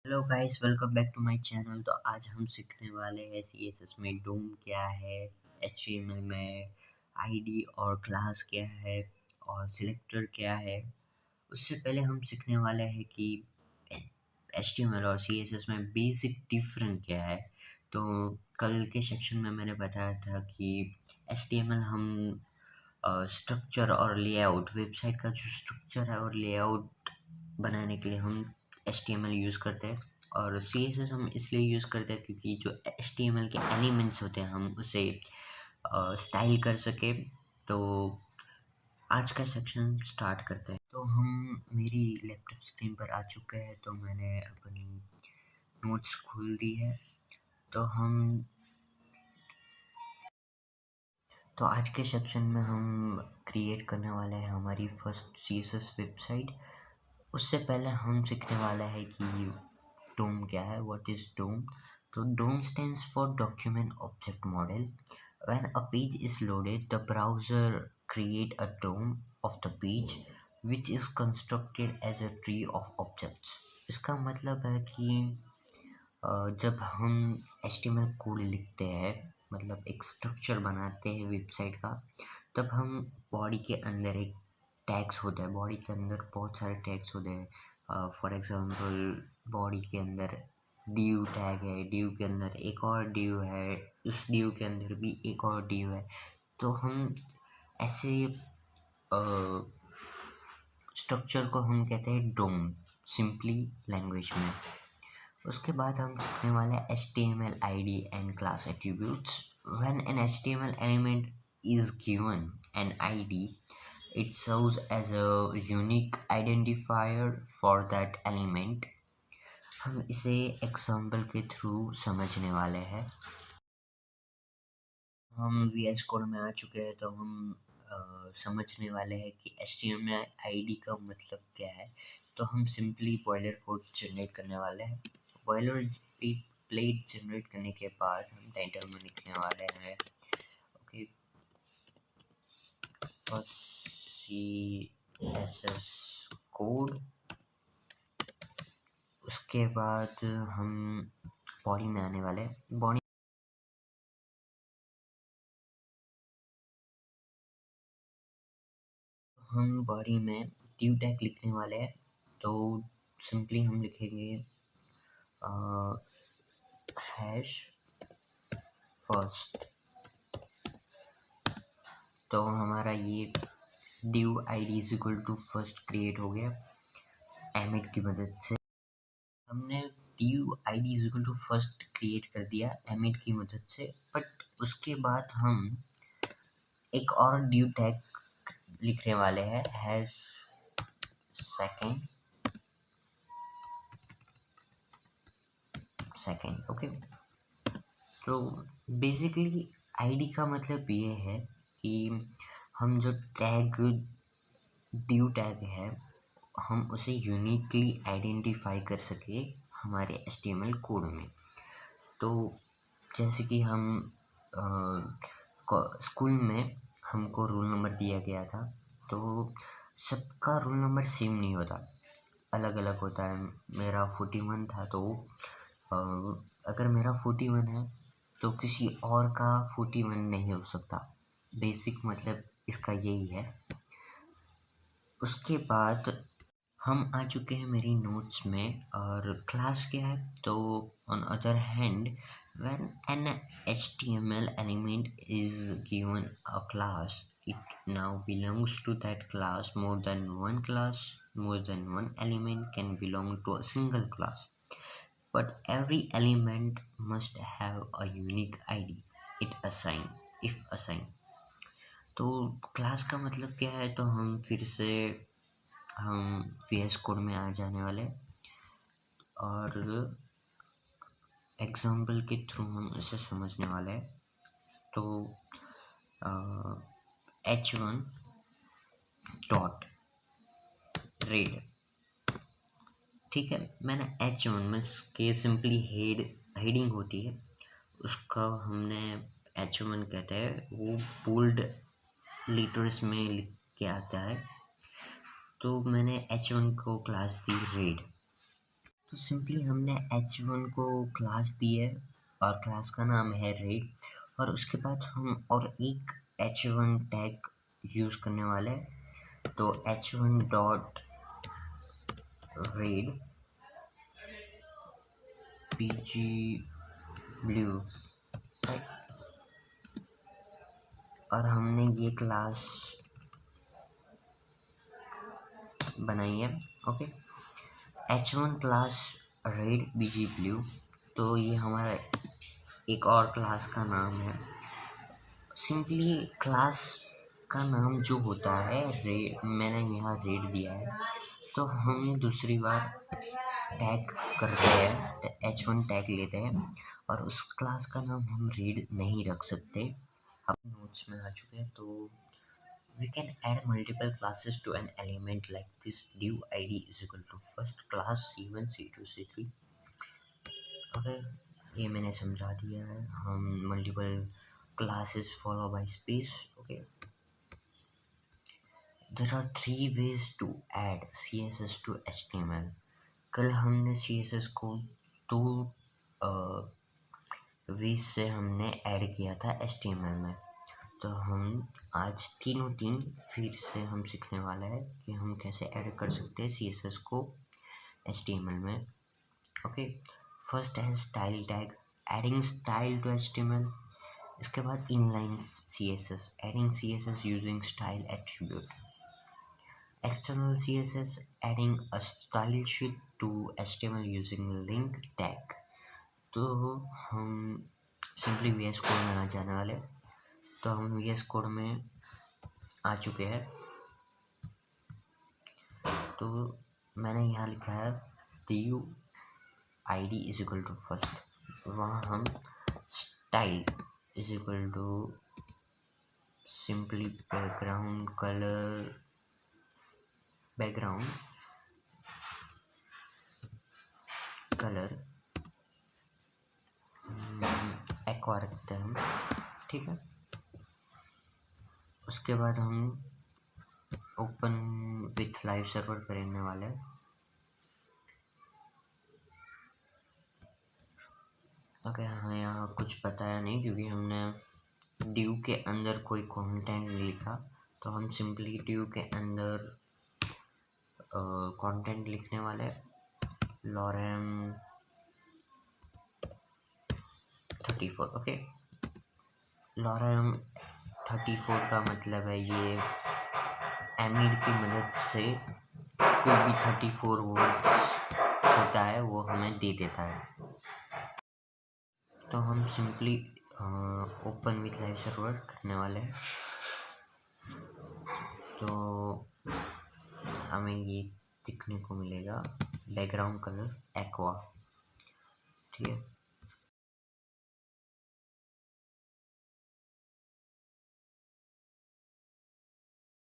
Hello guys, welcome back to my channel. तो आज हम सीखने वाले हैं सीएसएस में डोम क्या है, एचटीएमएल में आईडी और क्लास क्या है और सिलेक्टर क्या है। उससे पहले हम सीखने वाले हैं कि एचटीएमएल और सीएसएस में बेसिक डिफरेंस क्या है। तो कल के सेक्शन में मैंने बताया था कि एचटीएमएल हम स्ट्रक्चर और लेआउट, वेबसाइट का जो स्ट्रक्चर है और लेआउट बनाने के लिए हम HTML यूज़ करते हैं। और CSS हम इसलिए यूज़ करते हैं क्योंकि जो HTML के एलिमेंट्स होते हैं हम उसे स्टाइल कर सके। तो आज का सेक्शन स्टार्ट करते हैं। तो हम मेरी लैपटॉप स्क्रीन पर आ चुके हैं, तो मैंने अपनी नोट्स खोल दी है। तो आज के सेक्शन में हम क्रिएट करने वाले हैं हमारी फर्स्ट CSS वेबसाइट। उससे पहले हम सीखने वाला है कि DOM क्या है, व्हाट इज़ DOM। तो DOM stands for Document Object Model. When a page is loaded, the browser create a DOM of the page which is constructed as a tree of objects. इसका मतलब है कि जब हम HTML code लिखते हैं, मतलब एक स्ट्रक्चर बनाते हैं वेबसाइट का, तब हम बॉडी के अंदर एक टैग्स होता है। बॉडी के अंदर बहुत सारे टैग्स होते हैं। फॉर एग्जांपल बॉडी के अंदर div टैग है, div के अंदर एक और div है, उस div के अंदर भी एक और div है। तो हम ऐसे स्ट्रक्चर को हम कहते हैं डोम, सिंपली लैंग्वेज में। उसके बाद हम सीखने वाले हैं HTML ID and class attributes. When an HTML element is given an ID, it serves as a unique identifier for that element. हम इसे एग्जाम्पल के थ्रू समझने वाले हैं। हम VS कोड में आ चुके हैं, तो हम समझने वाले हैं कि HTML ID का मतलब क्या है। तो हम सिंपली बॉयलर कोड जनरेट करने वाले हैं। बॉयलर प्लेट जनरेट करने के बाद हम टाइटल में लिखने वाले हैं ओके CSS कोड। उसके बाद हम बॉडी में आने वाले हैं। हम बॉडी में div टैग लिखने वाले हैं। तो सिंपली हम लिखेंगे हैश फर्स्ट। तो हमारा ये div id is equal to first create हो गया एमिट की मदद से। हमने div id is equal to first create कर दिया एमिट की मदद से, बट उसके बाद हम एक और div टैग लिखने वाले हैं हैश सेकेंड ओके। तो बेसिकली आईडी का मतलब ये है कि हम जो टैग div टैग है हम उसे यूनिकली आइडेंटिफाई कर सके हमारे HTML कोड में। तो जैसे कि हम स्कूल में हमको रोल नंबर दिया गया था, तो सबका रोल नंबर सेम नहीं होता, अलग अलग होता है। मेरा 41 था, तो अगर मेरा 41 है तो किसी और का 41 नहीं हो सकता। बेसिक मतलब इसका यही है। उसके बाद हम आ चुके हैं मेरी नोट्स में, और क्लास क्या है। तो on other hand, when an HTML element is given a class, it now belongs to that class. More than one element can belong to a single class, but every element must have a unique ID if assigned. तो class का मतलब क्या है, तो हम फिर से हम VS कोड में आ जाने वाले और एग्जाम्पल के थ्रू हम इसे समझने वाले हैं। तो h1 डॉट रीड, ठीक है। मैंने h1 में के सिंपली हेडिंग होती है, उसका हमने h1 कहते हैं, वो बोल्ड लीटर्स में लिख के आता है। तो मैंने h1 को क्लास दी रीड। तो सिंपली हमने h1 को क्लास दी है और क्लास का नाम है रेड, और उसके बाद हम और एक h1 टैग यूज़ करने वाले हैं। तो h1 dot red pg blue, और हमने ये क्लास बनाई है। Okay, h1 class red bg blue, तो ये हमारा एक और क्लास का नाम है। सिंपली क्लास का नाम जो होता है रेड, मैंने यहाँ रेड दिया है, तो हम दूसरी बार टैग करते हैं, h1 टैग लेते हैं, और उस क्लास का नाम हम रेड नहीं रख सकते। अब नोट्स में आ चुके हैं, तो we can add multiple classes to an element like this. div id is equal to first class c1 c2 c3. Okay, ये मैंने समझा दिया है। हम multiple classes follow by space. Okay, there are 3 ways to add css to html. कल हमने css को 2 veg से हमने ऐड किया था html में, तो हम आज तीन फिर से हम सीखने वाले हैं कि हम कैसे ऐड कर सकते हैं css को html में। ओके, फर्स्ट है style tag, adding style to html। इसके बाद inline css, adding css using style attribute. External css, adding a style sheet to html using link tag. तो हम सिंपली VS कोड में आ जाने वाले, तो हम VS कोड में आ चुके हैं। तो मैंने यहाँ लिखा है div id is equal to first, वहाँ हम style is equal to simply background colour, aqua रखते हैं हम, ठीक है। उसके बाद हम ओपन विथ लाइव सर्वर करने वाले हैं। ओके, हाँ, यहाँ कुछ बताया नहीं क्योंकि हमने div के अंदर कोई कंटेंट नहीं लिखा, तो हम सिंपली div के अंदर कंटेंट लिखने वाले lorem 34। ओके, lorem 34 का मतलब है ये एमिड की मदद से कोई भी 34 वर्ड्स होता है वो हमें दे देता है। तो हम simply open with live server करने वाले हैं, तो हमें ये दिखने को मिलेगा बैकग्राउंड कलर एक्वा, ठीक है।